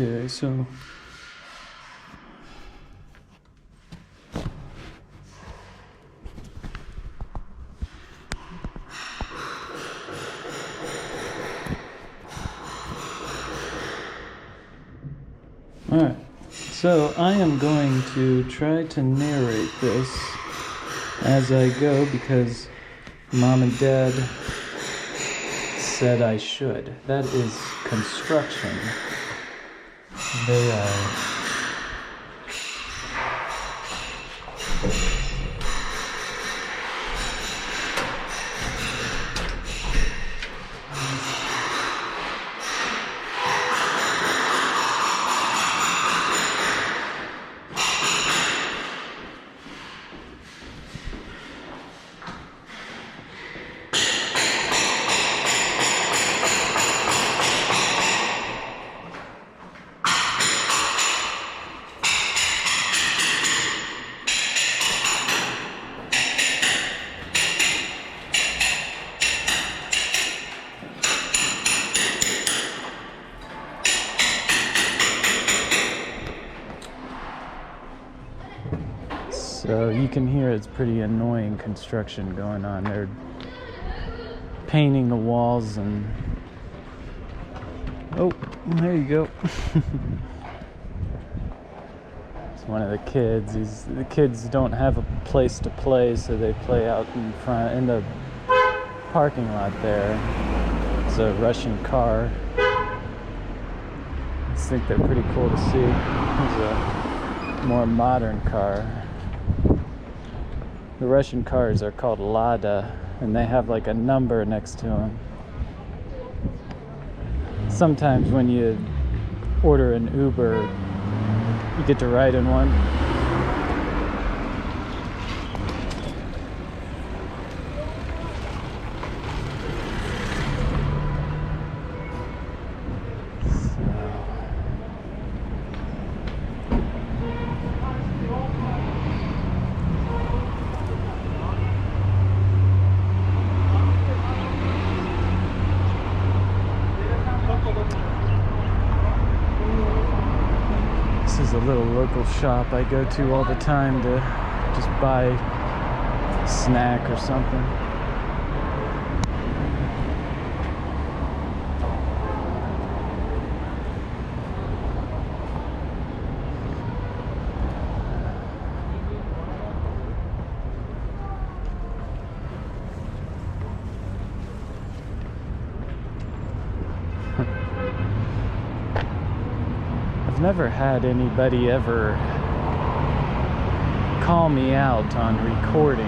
Okay, so alright, so I am going to try to narrate this as I go because Mom and Dad said I should. That is construction. They are... So you can hear it's pretty annoying construction going on. They're painting the walls and... Oh, there you go. It's one of the kids. The kids don't have a place to play, so they play out in front, in the parking lot there. It's a Russian car. I just think they're pretty cool to see. It's a more modern car. The Russian cars are called Lada, and they have like a number next to them. Sometimes when you order an Uber, you get to ride in one. This is a little local shop I go to all the time to just buy a snack or something. I've never had anybody ever call me out on recording,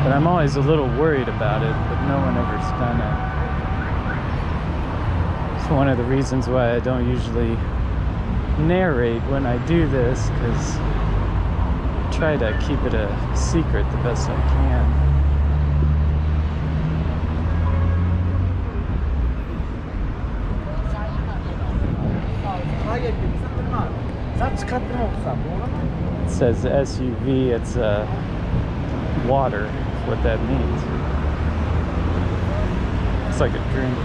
but I'm always a little worried about it, but no one ever's done it. It's one of the reasons why I don't usually narrate when I do this, because I try to keep it a secret the best I can. It says SUV, it's water, is what that means. It's like a drink.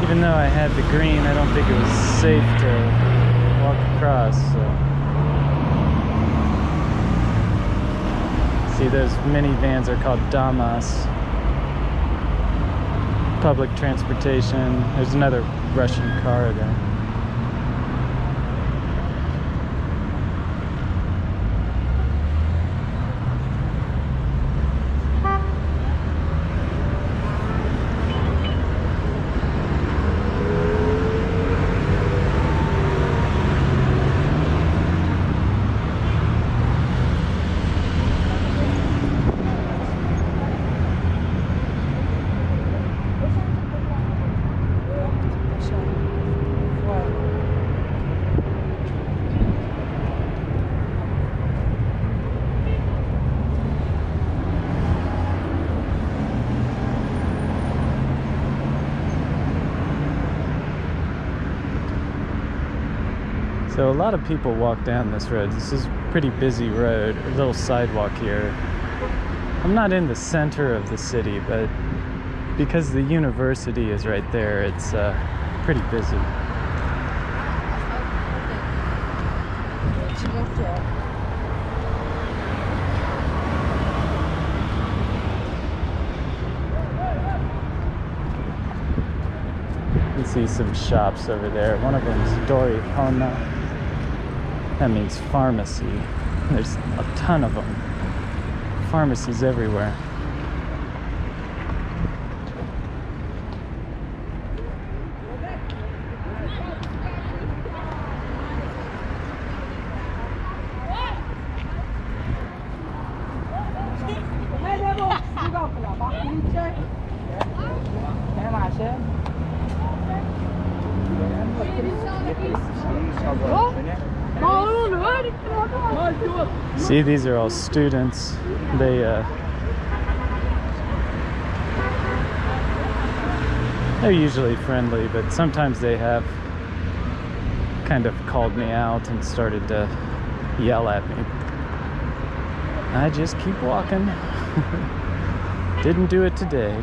Even though I had the green, I don't think it was safe to walk across, so. See, those minivans are called Damas. Public transportation. There's another Russian car there. So a lot of people walk down this road. This is pretty busy road, a little sidewalk here. I'm not in the center of the city, but because the university is right there, it's pretty busy. You can see some shops over there. One of them is Dori Hona. That means pharmacy. There's a ton of them. Pharmacies everywhere. See, these are all students. They're usually friendly, but sometimes they have kind of called me out and started to yell at me. I just keep walking. Didn't do it today.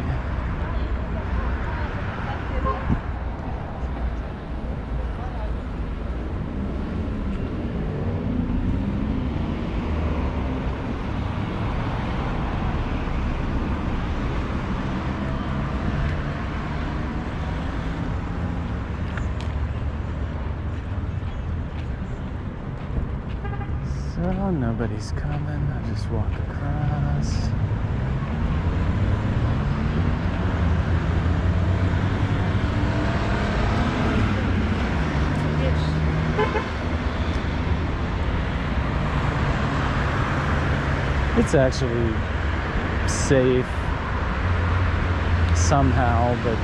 So nobody's coming. I'll just walk across. It's actually safe somehow, but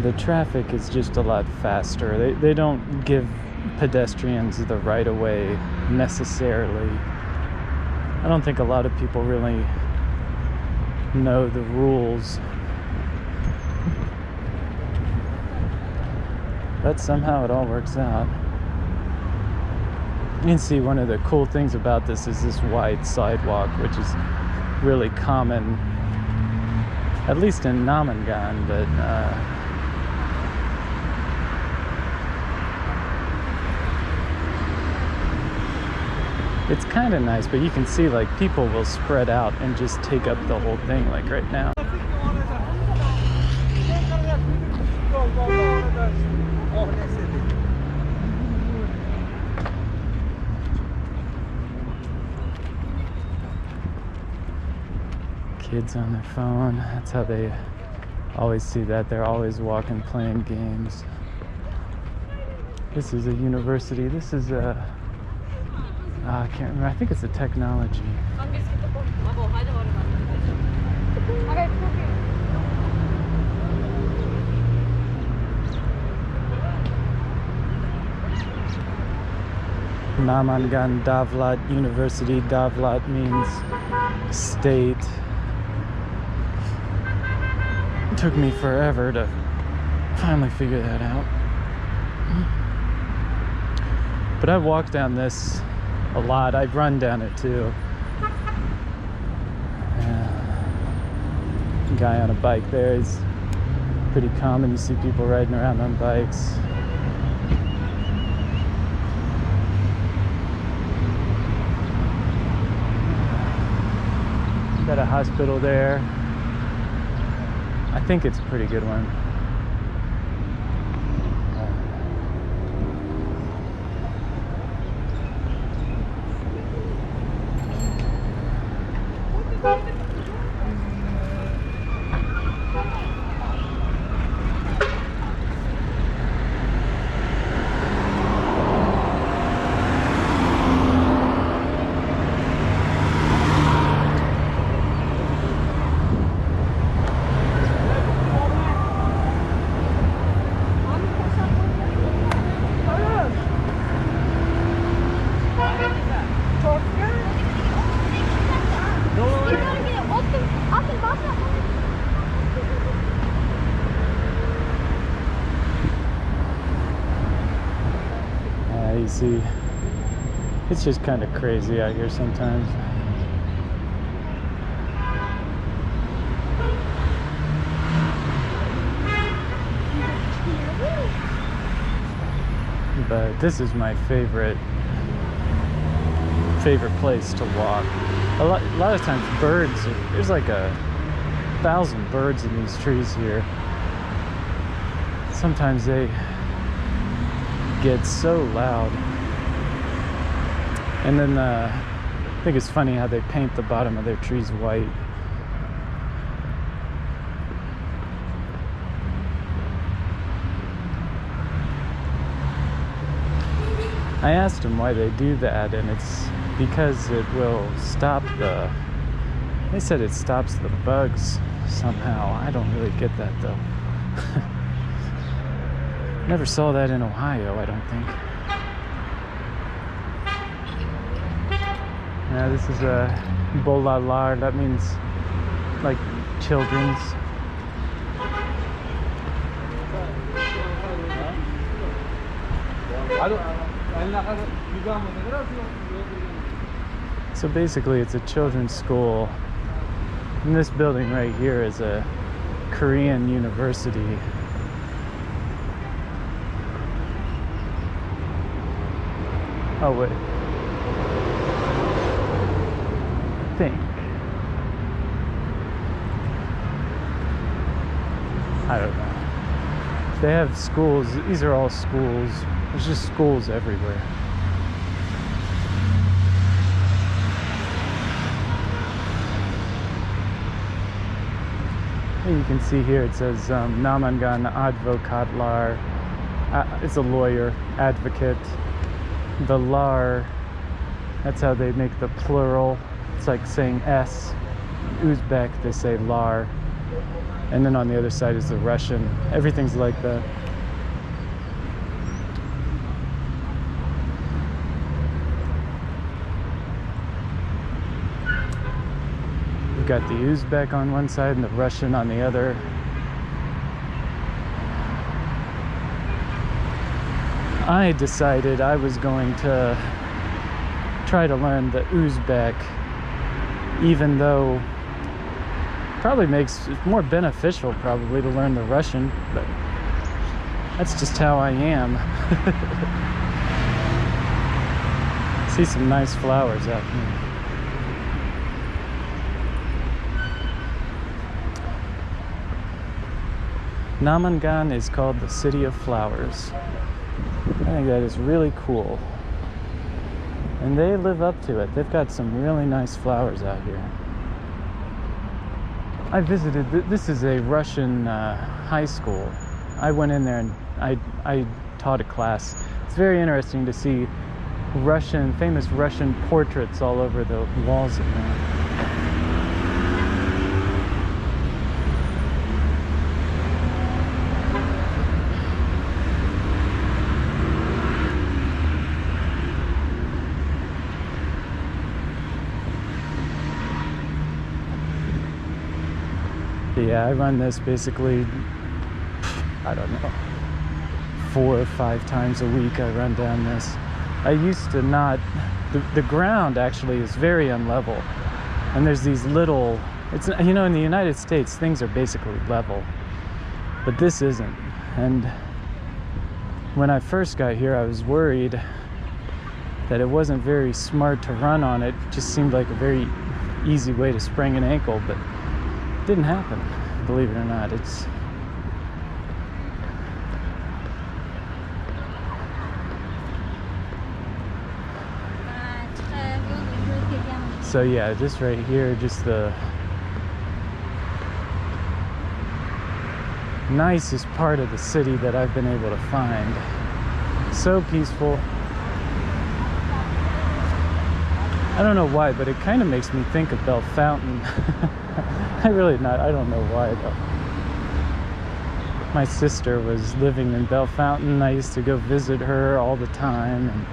the traffic is just a lot faster. They don't give pedestrians the right of way necessarily. I don't think a lot of people really know the rules. But somehow it all works out. You can see one of the cool things about this is this wide sidewalk, which is really common, at least in Namangan, but it's kind of nice, but you can see like people will spread out and just take up the whole thing, like right now. Kids on their phone, that's how they always see that. They're always walking, playing games. This is a university. This is a I can't remember. I think it's a technology. Namangan Davlat University. Davlat means state. It took me forever to finally figure that out. But I've walked down this a lot. I've run down it too. Guy on a bike there is pretty common. You see people riding around on bikes. Got a hospital there. I think it's a pretty good one. see. It's just kind of crazy out here sometimes. But this is my favorite place to walk. A lot of times birds, there's like 1,000 birds in these trees here. Sometimes they get so loud. And then I think it's funny how they paint the bottom of their trees white. I asked them why they do that, and it's because it will stop they said it stops the bugs somehow. I don't really get that though. Never saw that in Ohio, I don't think. Now this is a bolalar, that means like children's. So basically it's a children's school. And this building right here is a Korean university. Oh wait. I think. I don't know. They have schools. These are all schools. There's just schools everywhere. And you can see here it says Namangan advokatlar. It's a lawyer, advocate. The lar, that's how they make the plural. It's like saying S. Uzbek, they say lar. And then on the other side is the Russian. Everything's like that. We've got the Uzbek on one side and the Russian on the other. I decided I was going to try to learn the Uzbek, even though probably makes it more beneficial probably to learn the Russian, but that's just how I am. See some nice flowers out here. Namangan is called the City of Flowers. I think that is really cool. And they live up to it. They've got some really nice flowers out here. I visited, this is a Russian high school. I went in there and I taught a class. It's very interesting to see famous Russian portraits all over the walls of there. Yeah, I run this basically, I don't know, 4 or 5 times a week I run down this. I used to not, the ground actually is very unlevel. And there's these little, you know, in the United States, things are basically level. But this isn't. And when I first got here, I was worried that it wasn't very smart to run on it. It just seemed like a very easy way to sprain an ankle, but it didn't happen, believe it or not. So yeah, this right here, just the nicest part of the city that I've been able to find. So peaceful. I don't know why, but it kind of makes me think of Bell Fountain. I don't know why though. My sister was living in Bell Fountain. I used to go visit her all the time in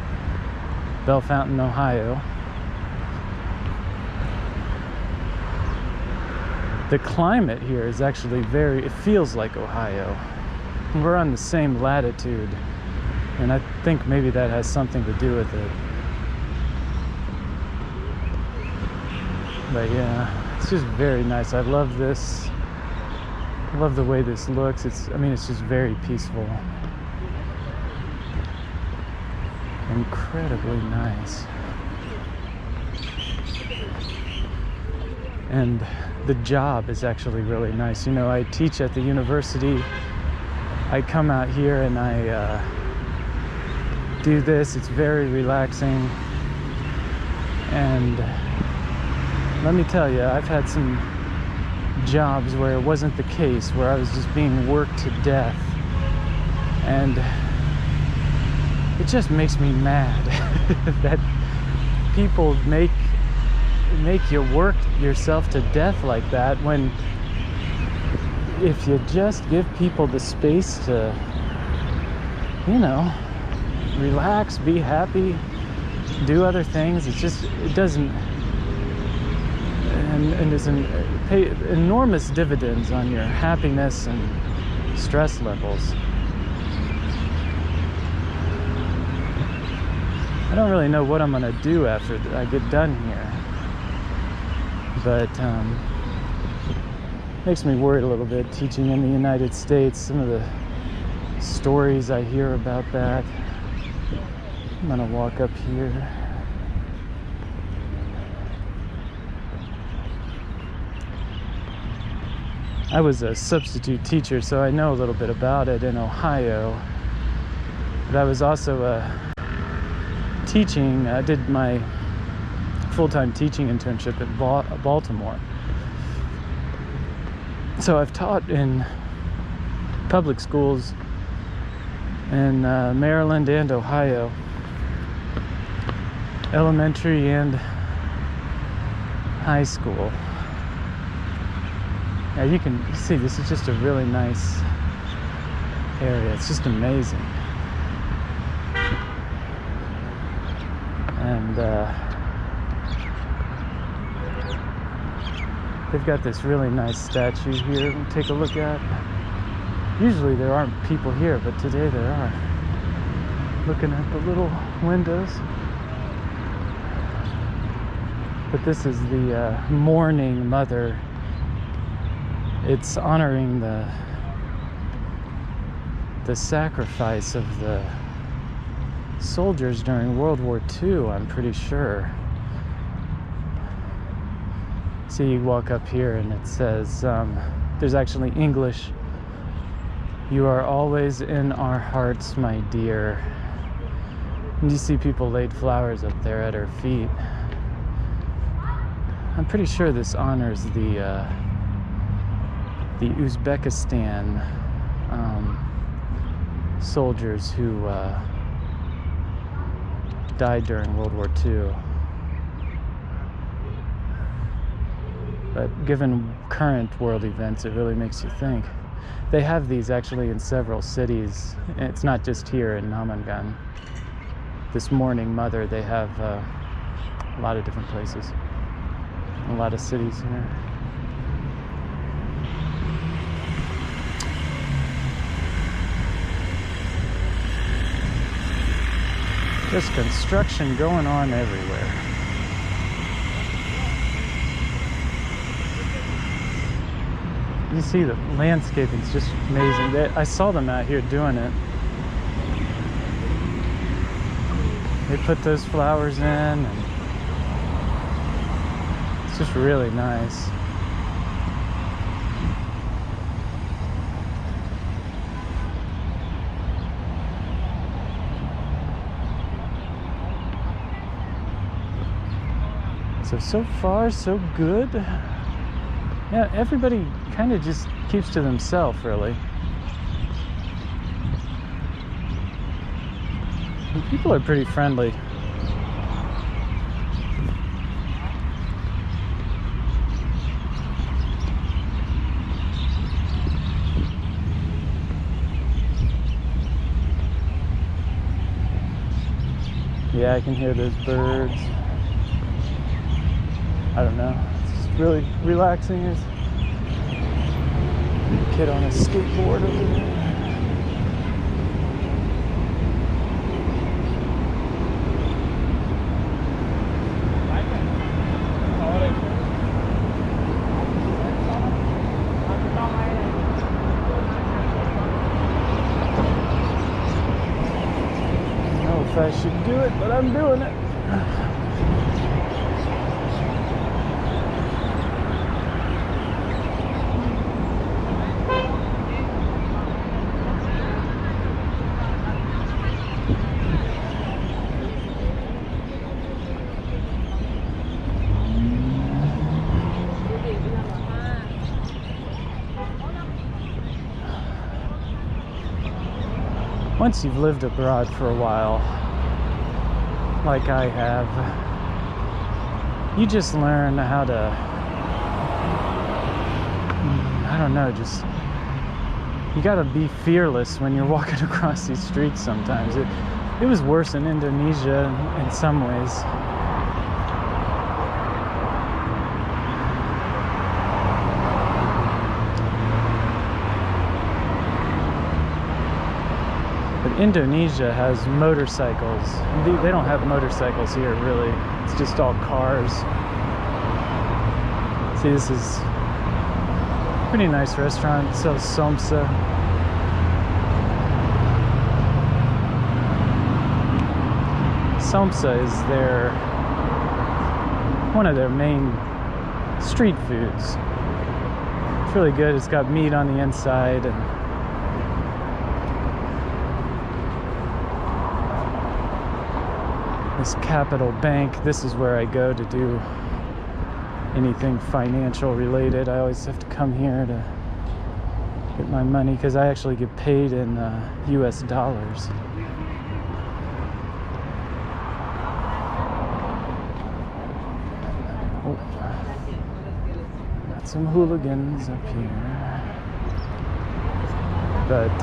Bell Fountain, Ohio. The climate here is actually it feels like Ohio. We're on the same latitude And I think maybe that has something to do with it. But yeah, it's just very nice. I love this. I love the way this looks. It's just very peaceful. Incredibly nice. And the job is actually really nice. You know, I teach at the university. I come out here and I do this. It's very relaxing. And let me tell you, I've had some jobs where it wasn't the case, where I was just being worked to death. And it just makes me mad that people make you work yourself to death like that, when if you just give people the space to, you know, relax, be happy, do other things, it doesn't, and it's pay enormous dividends on your happiness and stress levels. I don't really know what I'm gonna do after I get done here, but makes me worried a little bit teaching in the United States. Some of the stories I hear about that. I'm gonna walk up here. I was a substitute teacher, so I know a little bit about it in Ohio. But I was also teaching. I did my full-time teaching internship at Baltimore. So I've taught in public schools in Maryland and Ohio, elementary and high school. Now you can see this is just a really nice area. It's just amazing. And they've got this really nice statue here to take a look at. Usually there aren't people here, but today there are. Looking at the little windows. But this is the mourning mother. It's honoring the sacrifice of the soldiers during World War II, I'm pretty sure. See, you walk up here and it says, there's actually English. "You are always in our hearts, my dear." And you see people laid flowers up there at her feet. I'm pretty sure this honors the Uzbekistan soldiers who died during World War II. But given current world events, it really makes you think. They have these actually in several cities. It's not just here in Namangan. This mourning mother, they have a lot of different places, a lot of cities here. Just construction going on everywhere. You see the landscaping is just amazing. I saw them out here doing it. They put those flowers in, and it's just really nice. So far, so good. Yeah, everybody kind of just keeps to themselves, really. And people are pretty friendly. Yeah, I can hear those birds. I don't know. It's just really relaxing. There's a kid on a skateboard over there. I'm doing it. Once you've lived abroad for a while, like I have, you just learn how to, I don't know, just, you gotta be fearless when you're walking across these streets sometimes. It was worse in Indonesia in some ways. Indonesia has motorcycles. They don't have motorcycles here, really. It's just all cars. See, this is a pretty nice restaurant. It sells somsa. Somsa is one of their main street foods. It's really good. It's got meat on the inside and this Capital Bank, this is where I go to do anything financial related. I always have to come here to get my money because I actually get paid in US dollars. Oh, got some hooligans up here. But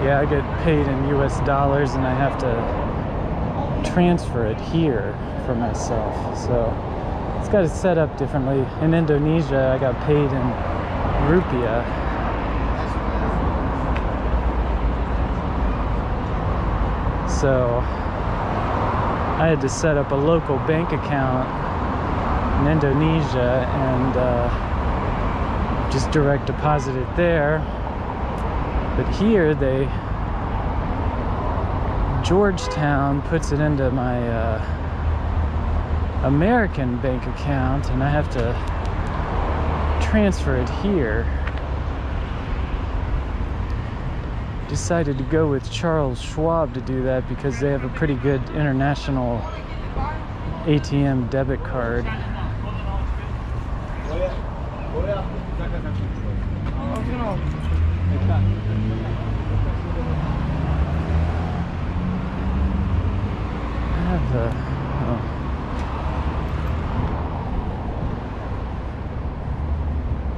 yeah, I get paid in US dollars and I have to transfer it here for myself. So it's got it set up differently. In Indonesia, I got paid in rupiah. So I had to set up a local bank account in Indonesia and just direct deposit it there. But here Georgetown puts it into my American bank account and I have to transfer it here. Decided to go with Charles Schwab to do that because they have a pretty good international ATM debit card.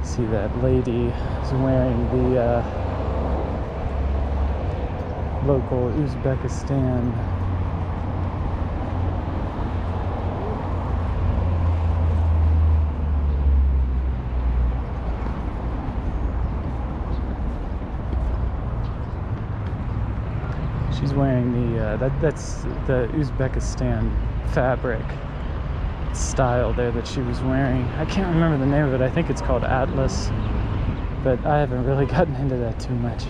See that lady is wearing the local Uzbekistan she's wearing the that's the Uzbekistan fabric style there that she was wearing. I can't remember the name of it. I think it's called Atlas, but I haven't really gotten into that too much.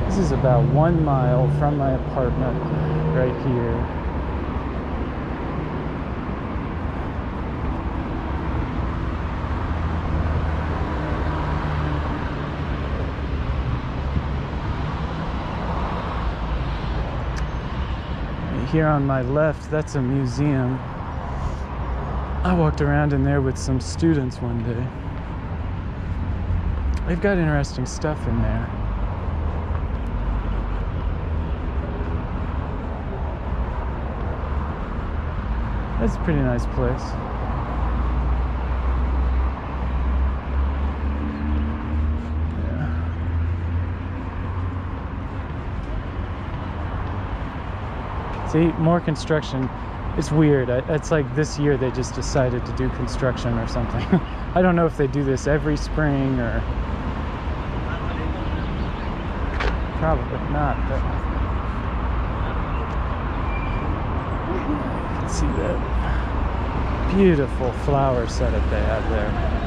This is about 1 mile from my apartment right here. Here on my left, that's a museum. I walked around in there with some students one day. They've got interesting stuff in there. That's a pretty nice place. Yeah. See, more construction. It's weird. It's like this year they just decided to do construction or something. I don't know if they do this every spring or probably not, but you can see that beautiful flower setup they have there.